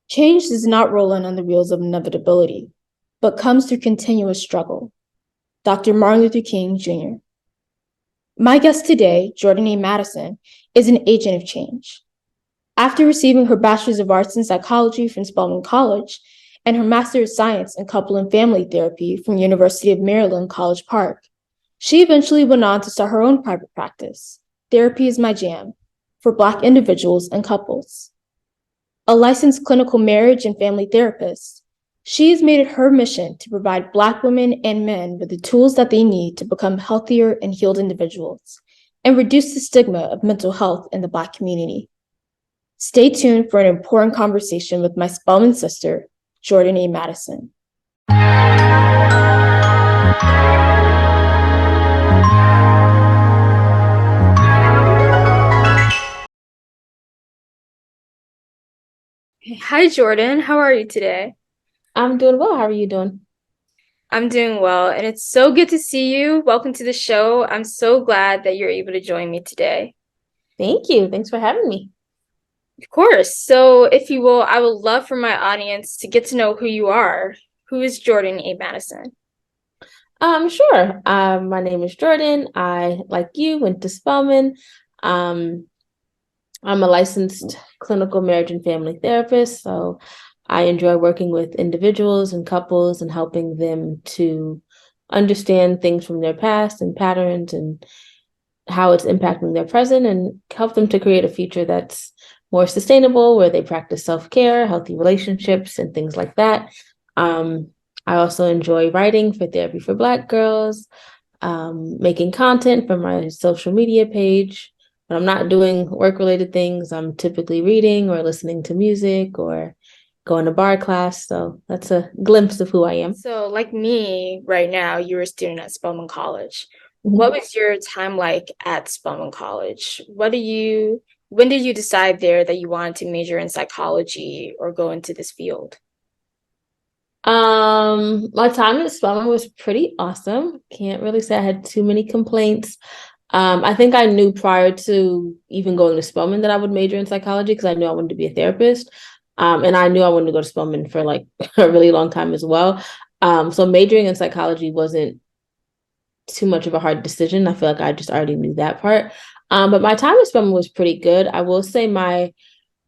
Change does not roll in on the wheels of inevitability, but comes through continuous struggle. Dr. Martin Luther King Jr. My guest today, Jordan A. Madison, is an agent of change. After receiving her Bachelor's of Arts in Psychology from Spelman College and her Master of Science in Couple and Family Therapy from University of Maryland, College Park, she eventually went on to start her own private practice, Therapy is My Jam, for Black individuals and couples. A licensed clinical marriage and family therapist, she has made it her mission to provide Black women and men with the tools that they need to become healthier and healed individuals and reduce the stigma of mental health in the Black community. Stay tuned for an important conversation with my Spelman sister, Jordan A. Madison. Hi, Jordan. How are you today? I'm doing well. How are you doing? I'm doing well, and it's so good to see you. Welcome to the show. I'm so glad that you're able to join me today. Thank you. Thanks for having me. Of course. So, if you will, I would love for my audience to get to know who you are. Who is Jordan A. Madison? Sure. My name is Jordan. I, like you, went to Spelman. Um, I'm a licensed clinical marriage and family therapist, so I enjoy working with individuals and couples and helping them to understand things from their past and patterns and how it's impacting their present and help them to create a future that's more sustainable, where they practice self-care, healthy relationships, and things like that. Um, I also enjoy writing for Therapy for Black Girls, making content for my social media page. When I'm not doing work-related things, I'm typically reading or listening to music or going to bar class. So that's a glimpse of who I am. So, like me right now, you're a student at Spelman College. What Mhm. was your time like at Spelman College? When did you decide there that you wanted to major in psychology or go into this field? My time at Spelman was pretty awesome. Can't really say I had too many complaints. I think I knew prior to even going to Spelman that I would major in psychology because I knew I wanted to be a therapist. And I knew I wanted to go to Spelman for like a really long time as well. So majoring in psychology wasn't too much of a hard decision. I feel like I just already knew that part. But my time at Spelman was pretty good. I will say my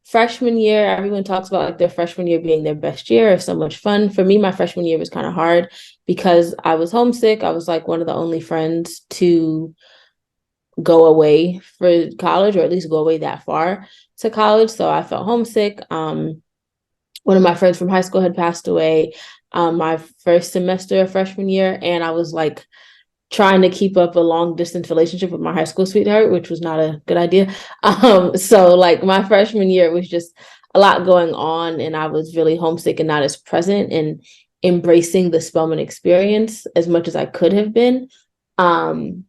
freshman year, everyone talks about like their freshman year being their best year or so much fun. For me, my freshman year was kind of hard because I was homesick. I was like one of the only friends to go away for college, or at least go away that far to college. So I felt homesick. One of my friends from high school had passed away my first semester of freshman year, and I was like trying to keep up a long distance relationship with my high school sweetheart, which was not a good idea. So like my freshman year was just a lot going on, and I was really homesick and not as present and embracing the Spelman experience as much as I could have been. Um,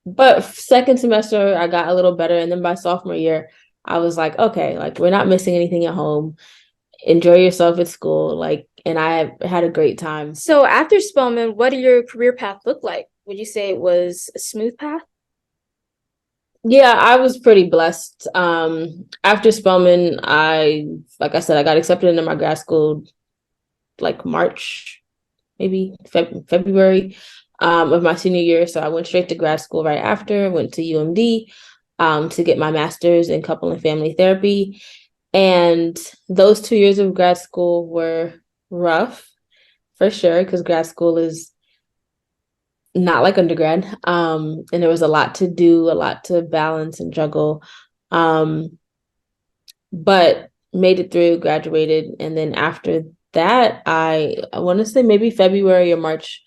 but second semester, I got a little better, and then by sophomore year, I was like, okay, like we're not missing anything at home. Enjoy yourself at school, like, and I had a great time. So after Spelman, what did your career path look like? Would you say it was a smooth path? Yeah, I was pretty blessed. After Spelman, like I said, I got accepted into my grad school like March, maybe February, of my senior year. So I went straight to grad school right after, went to UMD, to get my master's in couple and family therapy. And those 2 years of grad school were rough for sure, because grad school is not like undergrad. And there was a lot to do, a lot to balance and juggle. Um, but made it through, graduated, and then after that, I want to say maybe February or March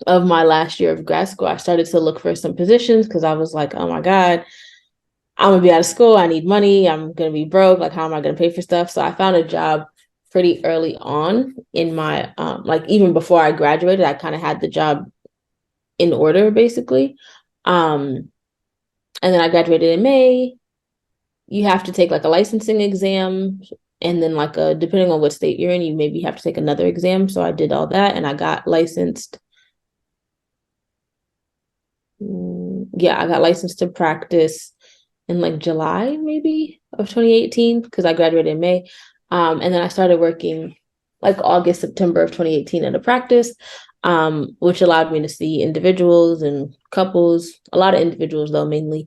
of my last year of grad school, I started to look for some positions because I was like, oh my God, I'm gonna be out of school. I need money. I'm gonna be broke. Like, how am I gonna pay for stuff? So I found a job pretty early on in my like even before I graduated, I kind of had the job in order basically. Um, and then I graduated in May. You have to take like a licensing exam, and then like a depending on what state you're in, you maybe have to take another exam. So I did all that and I got licensed. Yeah, I got licensed to practice. in like July maybe of 2018 because I graduated in May. And then I started working like August, September of 2018 at a practice, which allowed me to see individuals and couples, a lot of individuals though, mainly.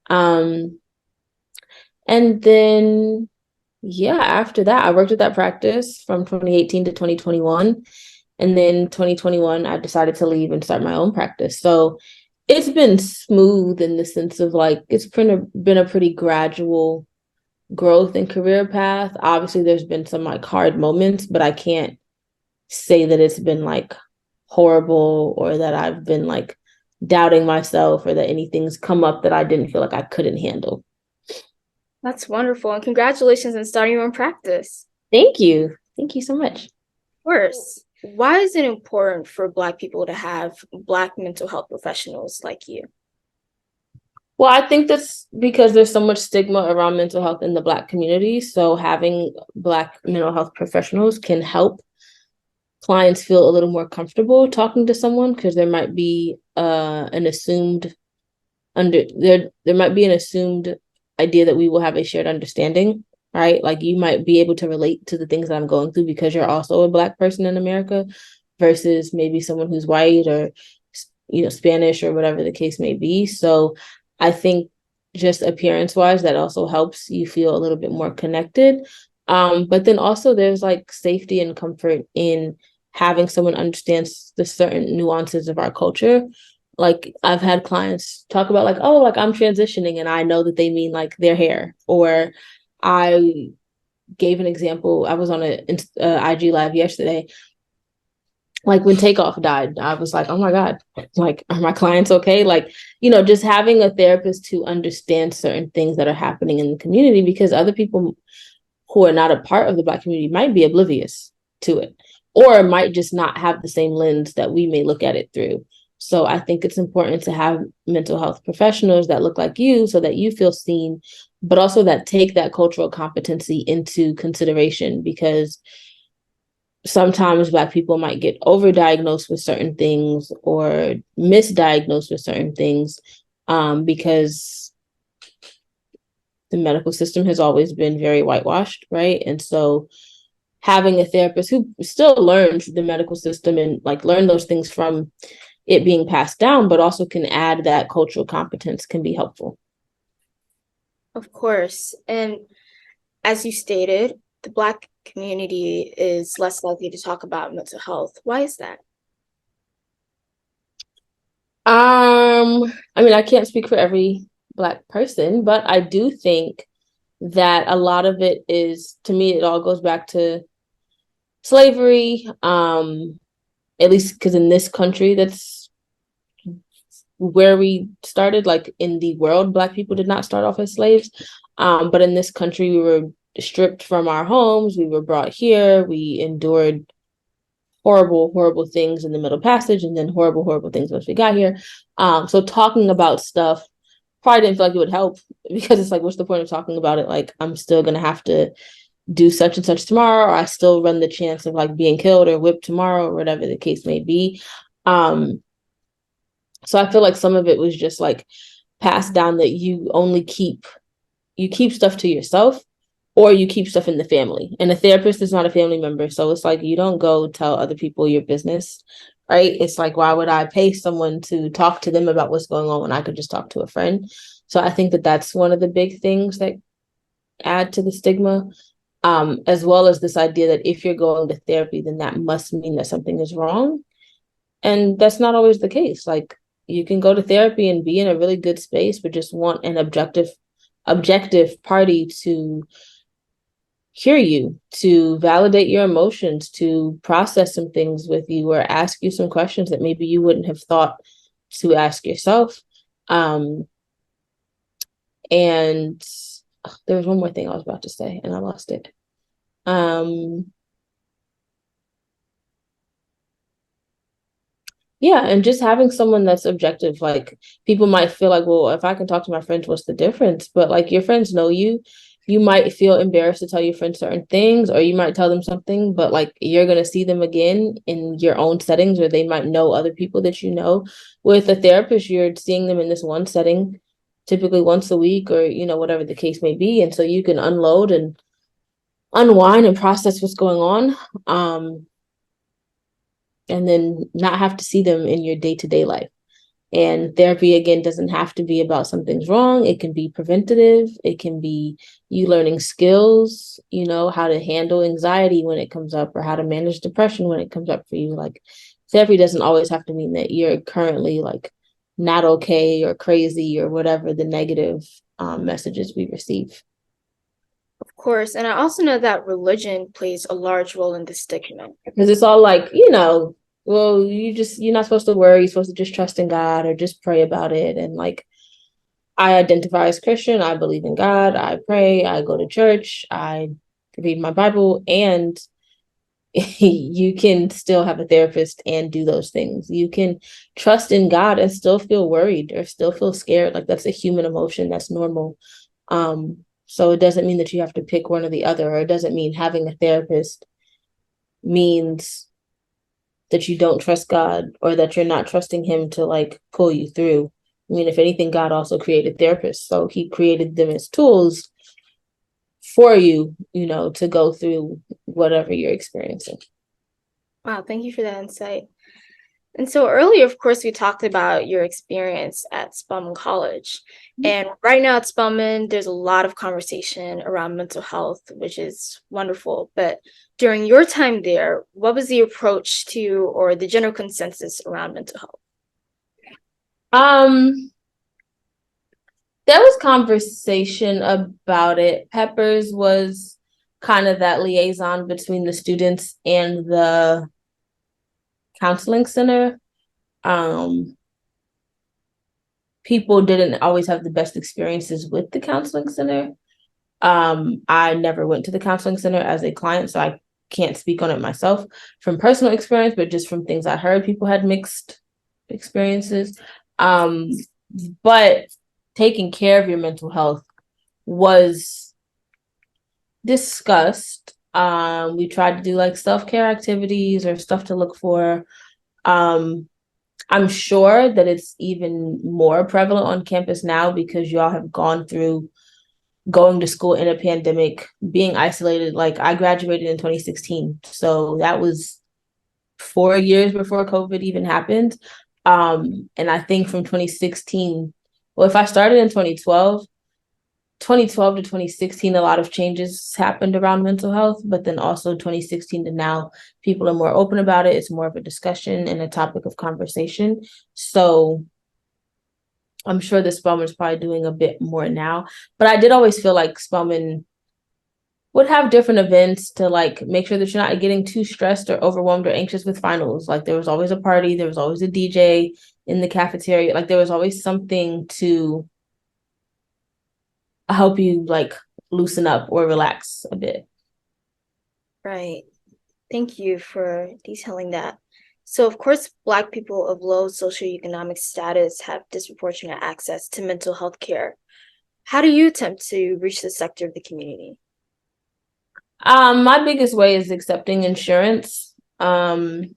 And then, yeah, after that, I worked at that practice from 2018 to 2021. And then 2021, I decided to leave and start my own practice. So it's been smooth in the sense of like, it's been a pretty gradual growth and career path. Obviously, there's been some like hard moments, but I can't say that it's been like horrible or that I've been like doubting myself or that anything's come up that I didn't feel like I couldn't handle. That's wonderful. And congratulations on starting your own practice. Thank you. Thank you so much. Of course. Why is it important for Black people to have Black mental health professionals like you? Well, I think that's because there's so much stigma around mental health in the Black community. So having Black mental health professionals can help clients feel a little more comfortable talking to someone because there might be an assumed there might be an assumed idea that we will have a shared understanding, right? Like you might be able to relate to the things that I'm going through because you're also a Black person in America versus maybe someone who's white or Spanish or whatever the case may be. So I think just appearance wise, that also helps you feel a little bit more connected. But then also there's like safety and comfort in having someone understand the certain nuances of our culture. Like I've had clients talk about like, oh, like I'm transitioning and I know that they mean like their hair. Or I gave an example. I was on a IG live yesterday. Like when Takeoff died, I was like, oh my God, like, are my clients okay? Like, just having a therapist to understand certain things that are happening in the community because other people who are not a part of the Black community might be oblivious to it or might just not have the same lens that we may look at it through. So I think it's important to have mental health professionals that look like you so that you feel seen, but also that take that cultural competency into consideration because sometimes Black people might get overdiagnosed with certain things or misdiagnosed with certain things because the medical system has always been very whitewashed, right? And so having a therapist who still learns the medical system and like learn those things from it being passed down, but also can add that cultural competence can be helpful. Of course. And as you stated, the Black community is less likely to talk about mental health. Why is that? I mean, I can't speak for every Black person, but I do think that a lot of it is, to me, it all goes back to slavery. At least because in this country, that's where we started. Like in the world, Black people did not start off as slaves. But in this country, we were stripped from our homes. We were brought here. We endured horrible, horrible things in the Middle Passage and then horrible, horrible things once we got here. So talking about stuff probably didn't feel like it would help because it's like, what's the point of talking about it? Like, I'm still going to have to do such and such tomorrow, or I still run the chance of like being killed or whipped tomorrow or whatever the case may be. So I feel like some of it was just like passed down that you keep stuff to yourself or you keep stuff in the family. And a therapist is not a family member. So it's like you don't go tell other people your business, right? It's like, why would I pay someone to talk to them about what's going on when I could just talk to a friend? So I think that that's one of the big things that add to the stigma, as well as this idea that if you're going to therapy, then that must mean that something is wrong. And that's not always the case. Like you can go to therapy and be in a really good space, but just want an objective party to hear you, to validate your emotions, to process some things with you or ask you some questions that maybe you wouldn't have thought to ask yourself. And there was one more thing I was about to say and I lost it. Yeah, and just having someone that's objective, like people might feel like, well, if I can talk to my friends, what's the difference? But like your friends know you. You might feel embarrassed to tell your friends certain things, or you might tell them something, but like you're gonna see them again in your own settings, or they might know other people that you know. With a therapist, you're seeing them in this one setting typically once a week or, whatever the case may be. And so you can unload and unwind and process what's going on. And then not have to see them in your day-to-day life. And therapy, again, doesn't have to be about something's wrong. It can be preventative. It can be you learning skills, how to handle anxiety when it comes up or how to manage depression when it comes up for you. Like, therapy doesn't always have to mean that you're currently like not okay or crazy or whatever the negative messages we receive. Of course. And I also know that religion plays a large role in this stigma. Because it's all like, well, you're not supposed to worry. You're supposed to just trust in God or just pray about it. And like, I identify as Christian. I believe in God. I pray. I go to church. I read my Bible. And you can still have a therapist and do those things. You can trust in God and still feel worried or still feel scared. Like, that's a human emotion. That's normal. So it doesn't mean that you have to pick one or the other, or it doesn't mean having a therapist means that you don't trust God or that you're not trusting him to like pull you through. I mean, if anything, God also created therapists. So he created them as tools for you, to go through whatever you're experiencing. Wow, thank you for that insight. And so earlier, of course, we talked about your experience at Spelman College. And right now at Spelman, there's a lot of conversation around mental health, which is wonderful. But during your time there, what was the approach to or the general consensus around mental health? There was conversation about it. Peppers was kind of that liaison between the students and the counseling center. People didn't always have the best experiences with the counseling center. I never went to the counseling center as a client, so I can't speak on it myself from personal experience, but just from things I heard, people had mixed experiences. But taking care of your mental health was discussed. We tried to do like self-care activities or stuff to look for. I'm sure that it's even more prevalent on campus now because y'all have gone through going to school in a pandemic, being isolated. Like, I graduated in 2016. So that was 4 years before COVID even happened. And I think from 2016, well, if I started in 2012 to 2016, a lot of changes happened around mental health, but then also 2016 to now, people are more open about it. It's more of a discussion and a topic of conversation. So I'm sure that Spelman's probably doing a bit more now, but I did always feel like Spelman would have different events to like make sure that you're not getting too stressed or overwhelmed or anxious with finals. Like, there was always a party, there was always a DJ in the cafeteria. Like, there was always something to help you like loosen up or relax a bit. Right. Thank you for detailing that. So, of course, Black people of low socioeconomic status have disproportionate access to mental health care. How do you attempt to reach this sector of the community? My biggest way is accepting insurance. Accepting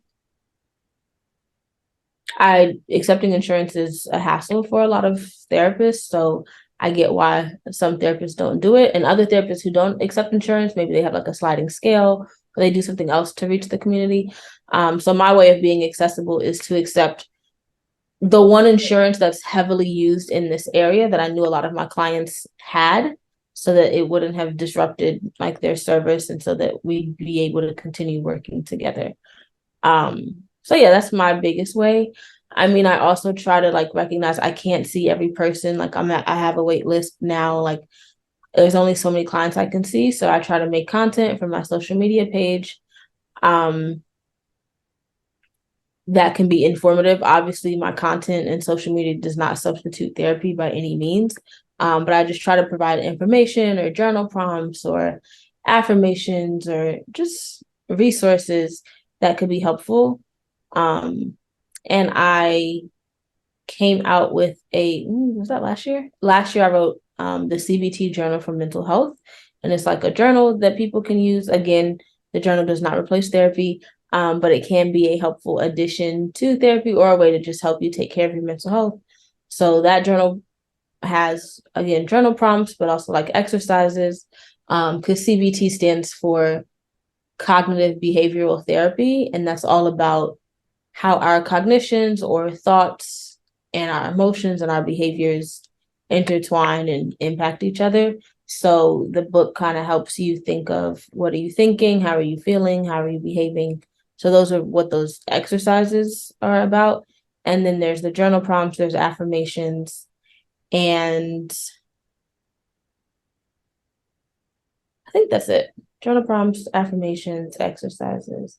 insurance is a hassle for a lot of therapists, so I get why some therapists don't do it. And other therapists who don't accept insurance, maybe they have like a sliding scale or they do something else to reach the community. So my way of being accessible is to accept the one insurance that's heavily used in this area that I knew a lot of my clients had, so that it wouldn't have disrupted like their service and so that we'd be able to continue working together. So yeah, that's my biggest way. I mean, I also try to like recognize I can't see every person. Like, I have a wait list now. Like, there's only so many clients I can see. So I try to make content for my social media page that can be informative. Obviously, my content and social media does not substitute therapy by any means. But I just try to provide information or journal prompts or affirmations or just resources that could be helpful. And I came out with was that last year? Last year I wrote the CBT Journal for Mental Health. And it's like a journal that people can use. Again, the journal does not replace therapy, but it can be a helpful addition to therapy or a way to just help you take care of your mental health. So that journal has, again, journal prompts, but also like exercises, because CBT stands for cognitive behavioral therapy, and that's all about how our cognitions or thoughts and our emotions and our behaviors intertwine and impact each other. So the book kind of helps you think of, what are you thinking? How are you feeling? How are you behaving? So those are what those exercises are about. And then there's the journal prompts, there's affirmations, and I think that's it. Journal prompts, affirmations, exercises.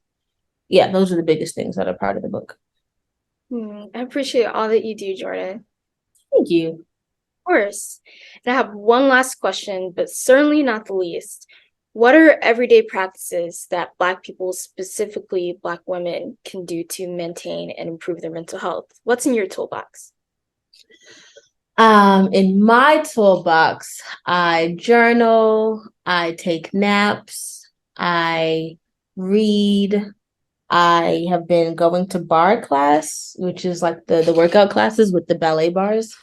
Yeah, those are the biggest things that are part of the book. I appreciate all that you do, Jordan. Thank you. Of course. And I have one last question, but certainly not the least. What are everyday practices that Black people, specifically Black women, can do to maintain and improve their mental health? What's in your toolbox? In my toolbox, I journal, I take naps, I read. I have been going to bar class, which is like the workout classes with the ballet bars.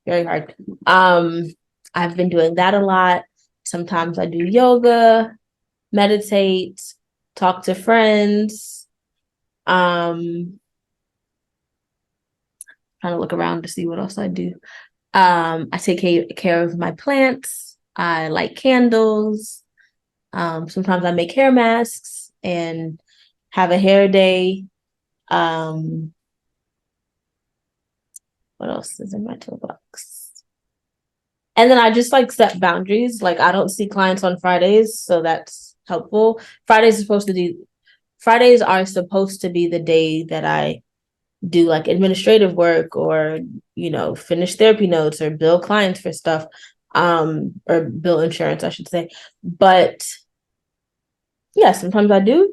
Very hard. I've been doing that a lot. Sometimes I do yoga, meditate, talk to friends. Trying to look around to see what else I do. I take care of my plants. I light candles. Sometimes I make hair masks and have a hair day. What else is in my toolbox? And then I just like set boundaries. Like I don't see clients on Fridays, so that's helpful. Fridays are supposed to be the day that I do like administrative work or, finish therapy notes or bill clients for stuff, or bill insurance, I should say. But yeah, sometimes I do.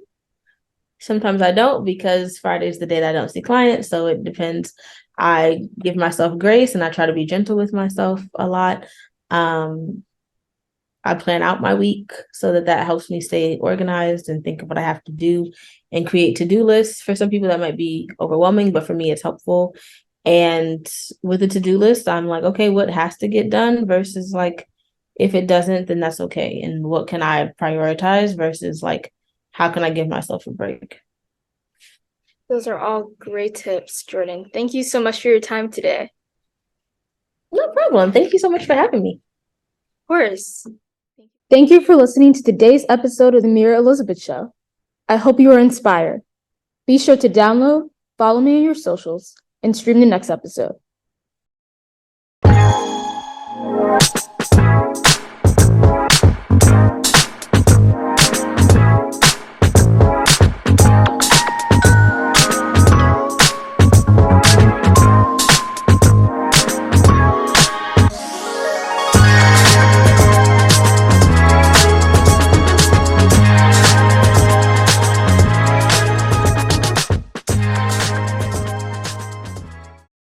Sometimes I don't, because Friday is the day that I don't see clients. So it depends. I give myself grace and I try to be gentle with myself a lot. I plan out my week so that helps me stay organized and think of what I have to do and create to-do lists. For some people that might be overwhelming, but for me it's helpful. And with a to-do list, I'm like, okay, what has to get done versus like, if it doesn't, then that's okay. And what can I prioritize versus like, how can I give myself a break? Those are all great tips, Jordan. Thank you so much for your time today. No problem. Thank you so much for having me. Of course. Thank you for listening to today's episode of the Mira Elizabeth Show. I hope you are inspired. Be sure to download, follow me on your socials, and stream the next episode.